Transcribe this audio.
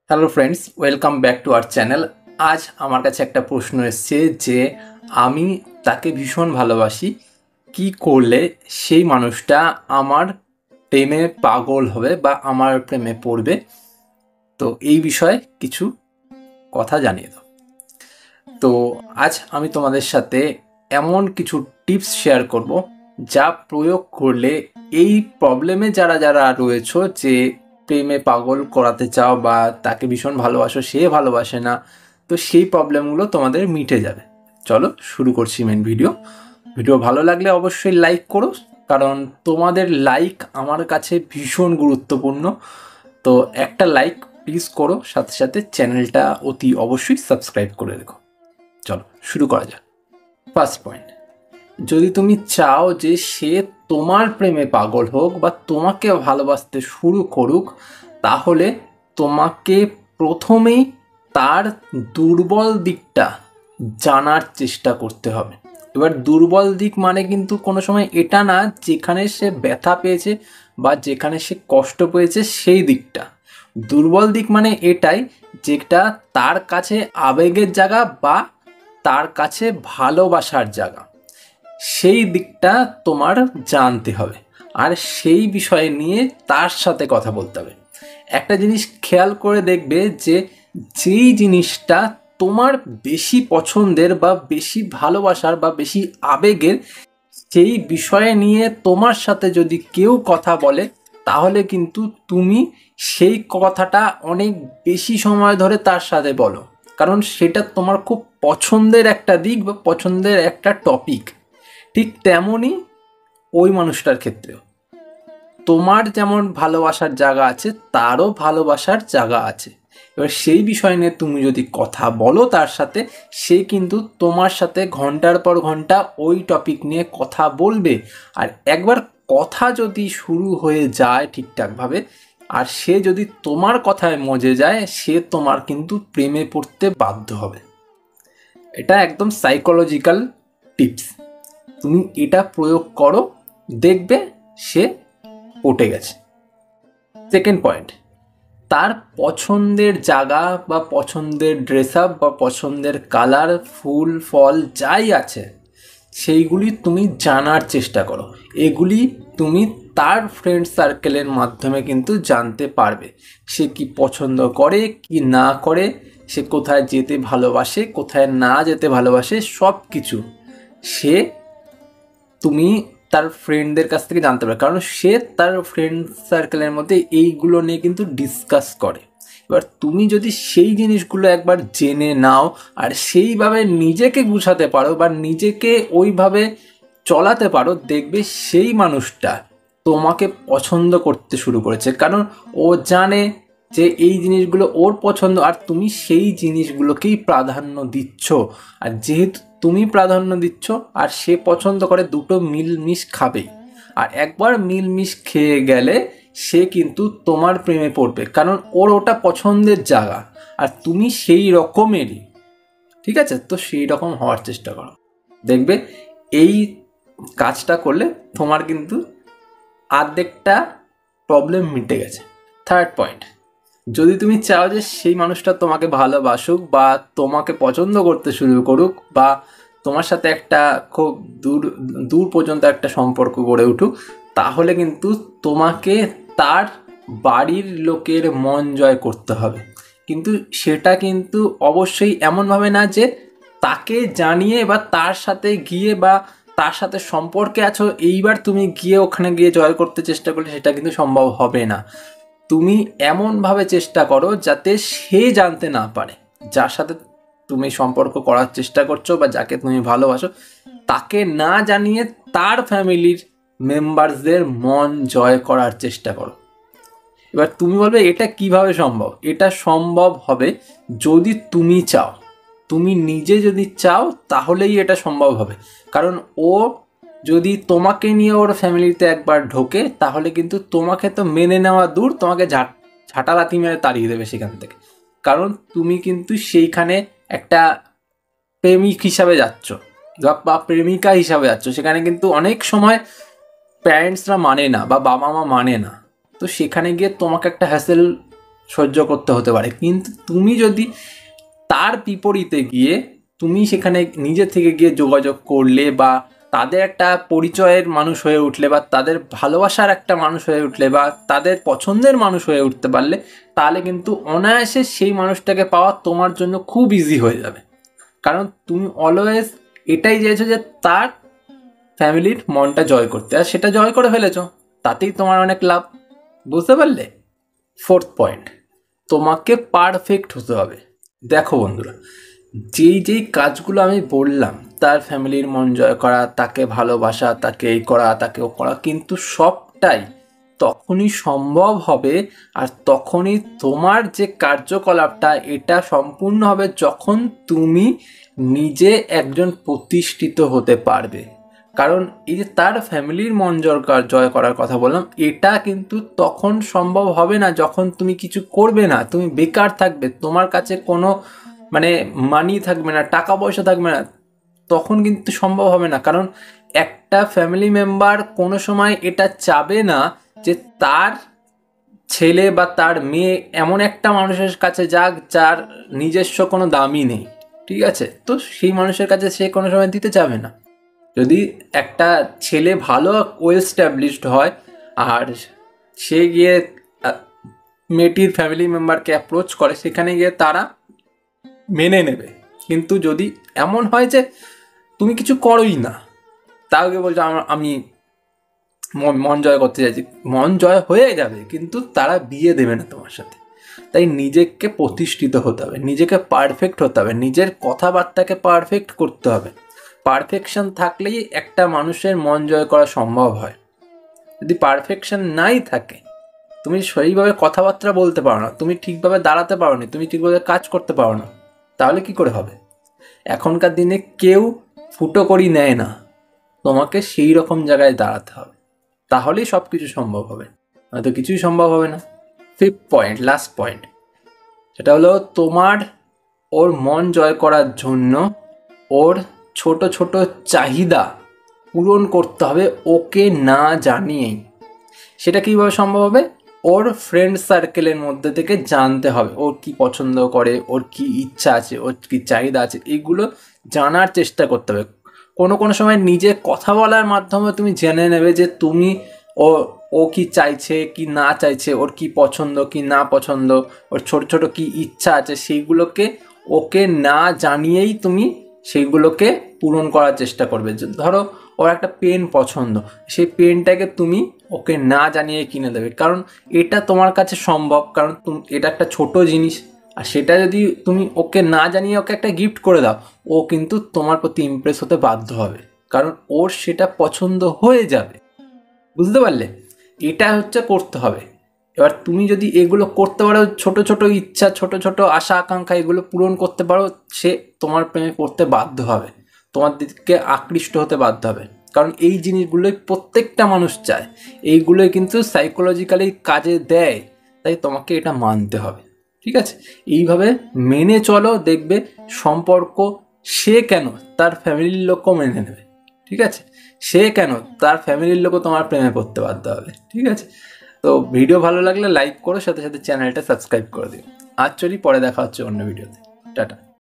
Hello friends, welcome back to our channel. আজ আমার কাছে একটা প্রশ্ন এসছে যে আমি তাকে ভীষণ ভালোবাসি, কি করলে সেই মানুষটা আমার প্রেমে পাগল হবে বা আমার প্রেমে পড়বে। তো এই বিষয়ে কিছু কথা জানিয়ে দাও। তো আজ আমি তোমাদের সাথে এমন কিছু টিপস শেয়ার করব যা প্রয়োগ করলে এই প্রবলেমে যারা যারা রয়েছো, যে প্রেমে পাগল করাতে চাও বা তাকে ভীষণ ভালোবাসো, সে ভালোবাসে না, তো সেই প্রবলেমগুলো তোমাদের মিটে যাবে। চলো শুরু করছি মেন ভিডিও ভালো লাগলে অবশ্যই লাইক করো, কারণ তোমাদের লাইক আমার কাছে ভীষণ গুরুত্বপূর্ণ। তো একটা লাইক প্লিজ করো, সাথে সাথে চ্যানেলটা অতি অবশ্যই সাবস্ক্রাইব করে রেখো। চলো শুরু করা যাক। ফার্স্ট পয়েন্ট, যদি তুমি চাও যে সে তোমার প্রেমে পাগল হোক বা তোমাকে ভালোবাসতে শুরু করুক, তাহলে তোমাকে প্রথমেই তার দুর্বল দিকটা জানার চেষ্টা করতে হবে। এবার দুর্বল দিক মানে কিন্তু কোনো সময় এটা না যেখানে সে ব্যথা পেয়েছে বা যেখানে সে কষ্ট পেয়েছে সেই দিকটা। দুর্বল দিক মানে এটাই যেটা তার কাছে আবেগের জায়গা বা তার কাছে ভালোবাসার জায়গা, সেই দিকটা তোমার জানতে হবে আর সেই বিষয় নিয়ে তার সাথে কথা বলতে হবে। একটা জিনিস খেয়াল করে দেখবে যে যেই জিনিসটা তোমার বেশি পছন্দের বা বেশি ভালোবাসার বা বেশি আবেগের, সেই বিষয়ে নিয়ে তোমার সাথে যদি কেউ কথা বলে, তাহলে কিন্তু তুমি সেই কথাটা অনেক বেশি সময় ধরে তার সাথে বলো, কারণ সেটা তোমার খুব পছন্দের একটা দিক বা পছন্দের একটা টপিক। ঠিক তেমনই ওই মানুষটার ক্ষেত্রেও তোমার যেমন ভালোবাসার জায়গা আছে, তারও ভালোবাসার জায়গা আছে। এবার সেই বিষয় নিয়ে তুমি যদি কথা বলো তার সাথে, সে কিন্তু তোমার সাথে ঘন্টার পর ঘন্টা ওই টপিক নিয়ে কথা বলবে। আর একবার কথা যদি শুরু হয়ে যায় ঠিকঠাকভাবে, আর সে যদি তোমার কথায় মজে যায়, সে তোমার কিন্তু প্রেমে পড়তে বাধ্য হবে। এটা একদম সাইকোলজিক্যাল টিপস, তুমি এটা প্রয়োগ করো, দেখবে সে পটে গেছে। সেকেন্ড পয়েন্ট, তার পছন্দের জায়গা বা পছন্দের ড্রেস আপ বা পছন্দের কালার, ফুল ফল যাই আছে, সেইগুলি তুমি জানার চেষ্টা করো। এগুলি তুমি তার ফ্রেন্ড সার্কেলের মাধ্যমে কিন্তু জানতে পারবে। সে কি পছন্দ করে কি না করে, সে কোথায় যেতে ভালোবাসে কোথায় না যেতে ভালোবাসে, সব কিছু সে তুমি তার ফ্রেন্ডদের কাছ থেকে জানতে পারবে, কারণ সে তার ফ্রেন্ড সার্কেলের মধ্যে এইগুলো নিয়ে কিন্তু ডিসকাস করে। এবার তুমি যদি সেই জিনিসগুলো একবার জেনে নাও আর সেইভাবে নিজেকে গুছাতে পারো বা নিজেকে ওইভাবে চলাতে পারো, দেখবে সেই মানুষটা তোমাকে পছন্দ করতে শুরু করেছে, কারণ ও জানে যে এই জিনিসগুলো ওর পছন্দ আর তুমি সেই জিনিসগুলোকেই প্রাধান্য দিচ্ছ। আর যেহেতু তুমি প্রাধান্য দিচ্ছ আর সে পছন্দ করে, দুটো মিলমিশ খাবেই। আর একবার মিলমিশ খেয়ে গেলে সে কিন্তু তোমার প্রেমে পড়বে, কারণ ওর ওটা পছন্দের জায়গা আর তুমি সেই রকমেরই। ঠিক আছে, তো সেই রকম হওয়ার চেষ্টা করো, দেখবে এই কাজটা করলে তোমার কিন্তু অর্ধেকটা প্রবলেম মিটে গেছে। থার্ড পয়েন্ট, যদি তুমি চাও যে সেই মানুষটা তোমাকে ভালোবাসুক বা তোমাকে পছন্দ করতে শুরু করুক বা তোমার সাথে একটা খুব দূর দূর পর্যন্ত একটা সম্পর্ক গড়ে উঠুক, তাহলে কিন্তু তোমাকে তার বাড়ির লোকের মন জয় করতে হবে। কিন্তু সেটা কিন্তু অবশ্যই এমনভাবে না যে তাকে জানিয়ে বা তার সাথে গিয়ে বা তার সাথে সম্পর্কে আছো এইবার তুমি গিয়ে ওখানে গিয়ে জয় করতে চেষ্টা করলে সেটা কিন্তু সম্ভব হবে না। তুমি এমনভাবে চেষ্টা করো যাতে সে জানতে না পারে যার সাথে তুমি সম্পর্ক করার চেষ্টা করছো বা যাকে তুমি ভালোবাসো, তাকে না জানিয়ে তার ফ্যামিলির মেম্বারসদের মন জয় করার চেষ্টা করো। এবার তুমি বলবে এটা কিভাবে সম্ভব? এটা সম্ভব হবে যদি তুমি চাও, তুমি নিজে যদি চাও তাহলেই এটা সম্ভব হবে। কারণ ও যদি তোমাকে নিয়ে ওর ফ্যামিলিতে একবার ঢোকে, তাহলে কিন্তু তোমাকে তো মেনে নেওয়া দূর, তোমাকে ঝাঁটালাতি মেরে তাড়িয়ে দেবে সেখান থেকে। কারণ তুমি কিন্তু সেইখানে একটা প্রেমিক হিসাবে যাচ্ছ বা প্রেমিকা হিসাবে যাচ্ছ, সেখানে কিন্তু অনেক সময় প্যারেন্টসরা মানে না বা বাবা মা মানে না, তো সেখানে গিয়ে তোমাকে একটা হ্যাসেল সহ্য করতে হতে পারে, কিন্তু তুমি যদি তার বিপরীতে গিয়ে তুমি সেখানে নিজে থেকে গিয়ে যোগাযোগ করলে বা তাদের একটা পরিচয়ের মানুষ হয়ে উঠলে বা তাদের ভালোবাসার একটা মানুষ হয়ে উঠলে বা তাদের পছন্দের মানুষ হয়ে উঠতে পারলে, তাহলে কিন্তু অনায়াসে সেই মানুষটাকে পাওয়া তোমার জন্য খুব ইজি হয়ে যাবে। কারণ তুমি অলওয়েজ এটাই চেয়েছো যে তার ফ্যামিলির মনটা জয় করতে, আর সেটা জয় করে ফেলেছো, তাতেই তোমার অনেক লাভ। বুঝতে পারলে? ফোর্থ পয়েন্ট, তোমাকে পারফেক্ট হতে হবে। দেখো বন্ধুরা, যেই কাজগুলো আমি বললাম, তার ফ্যামিলির মন জয় করা, তাকে ভালোবাসা, তাকে এই করা, তাকে ও করা, কিন্তু সবটাই তখনই সম্ভব হবে আর তখনই তোমার যে কার্যকলাপটা এটা সম্পূর্ণ হবে যখন তুমি নিজে একজন প্রতিষ্ঠিত হতে পারবে। কারণ এই যে তার ফ্যামিলির মন জয় করার কথা বললাম, এটা কিন্তু তখন সম্ভব হবে না যখন তুমি কিছু করবে না, তুমি বেকার থাকবে, তোমার কাছে কোনো মানি থাকবে না, টাকা পয়সা থাকবে না, তখন কিন্তু সম্ভব হবে না। কারণ একটা ফ্যামিলি মেম্বার কোনো সময় এটা চাবে না যে তার ছেলে বা তার মেয়ে এমন একটা মানুষের কাছে যাক যার নিজস্ব কোনো দামই নেই, ঠিক আছে? তো সেই মানুষের কাছে সে কোনো সময় দিতে চাবে না। যদি একটা ছেলে ভালো ওয়েল স্ট্যাবলিশড হয় আর সে গিয়ে মেয়েটির ফ্যামিলি মেম্বারকে অ্যাপ্রোচ করে, সেখানে গিয়ে তারা মেনে নেবে। কিন্তু যদি এমন হয় যে তুমি কিছু করোই না, তাকে বলছো আমি মন জয় করতে চাইছি, মন জয় হয়ে যাবে কিন্তু তারা বিয়ে দেবে না তোমার সাথে। তাই নিজেকে প্রতিষ্ঠিত হতে হবে, নিজেকে পারফেক্ট হতে হবে, নিজের কথাবার্তাকে পারফেক্ট করতে হবে। পারফেকশন থাকলেই একটা মানুষের মন জয় করা সম্ভব হয়। যদি পারফেকশন নাই থাকে, তুমি সেইভাবে কথাবার্তা বলতে পারো না, তুমি ঠিকভাবে দাঁড়াতে পারো না, তুমি ঠিকভাবে কাজ করতে পারো না, তাহলে কি করে হবে? এখনকার দিনে কেউ ফুটো করি নেয় না, তোমাকে সেই রকম জায়গায় দাঁড়াতে হবে, তাহলেই সব কিছু সম্ভব হবে, নয়তো কিছুই সম্ভব হবে না। ফিফথ পয়েন্ট, লাস্ট পয়েন্ট, সেটা হলো তোমার ওর মন জয় করার জন্য ওর ছোট ছোট চাহিদা পূরণ করতে হবে ওকে না জানিয়েই। সেটা কীভাবে সম্ভব হবে? ওর ফ্রেন্ড সার্কেলের মধ্যে থেকে জানতে হবে ওর কি পছন্দ করে, ওর কি ইচ্ছা আছে, ওর কি চাহিদা আছে, এইগুলো জানার চেষ্টা করতে হবে। কোনো সময় নিজে কথা বলার মাধ্যমে তুমি জেনে নেবে যে তুমি ও কি চাইছে কি না চাইছে, ওর কি পছন্দ কি না পছন্দ, ওর ছোট ছোট কি ইচ্ছা আছে, সেইগুলোকে ওকে না জানিয়েই তুমি সেইগুলোকে পূরণ করার চেষ্টা করবে। ধরো ওর একটা পেন পছন্দ, সেই পেনটাকে তুমি ওকে না জানিয়ে কিনে দেবে, কারণ এটা তোমার কাছে সম্ভব, কারণ এটা একটা ছোট জিনিস। আর সেটা যদি তুমি ওকে না জানিয়ে ওকে একটা গিফট করে দাও, ও কিন্তু তোমার প্রতি ইমপ্রেস হতে বাধ্য হবে, কারণ ওর সেটা পছন্দ হয়ে যাবে। বুঝতে পারলে? এটা হচ্ছে করতে হবে। এবার তুমি যদি এগুলো করতে পারো, ছোট ছোট ইচ্ছা, ছোট ছোট আশা আকাঙ্ক্ষা এগুলো পূরণ করতে পারো, সে তোমার প্রেমে পড়তে বাধ্য হবে, তোমার দিকে আকৃষ্ট হতে বাধ্য হবে। কারণ এই জিনিসগুলোই প্রত্যেকটা মানুষ চায়, এইগুলোই কিন্তু সাইকোলজিক্যালি কাজে দেয়, তাই তোমাকে এটা মানতে হবে। ঠিক আছে? এইভাবে মেনে চলো, দেখবে সম্পর্ক সে কেন তার ফ্যামিলির লোকও মেনে নেবে। ঠিক আছে? সে কেন তার ফ্যামিলির লোকও তোমার প্রেমে পড়তে বাধ্য হবে। ঠিক আছে? তো ভিডিও ভালো লাগলে লাইক করো, সাথে সাথে চ্যানেলটা সাবস্ক্রাইব করে দিও। আজ চলি, পরে দেখা হচ্ছে অন্য ভিডিওতে। টাটা।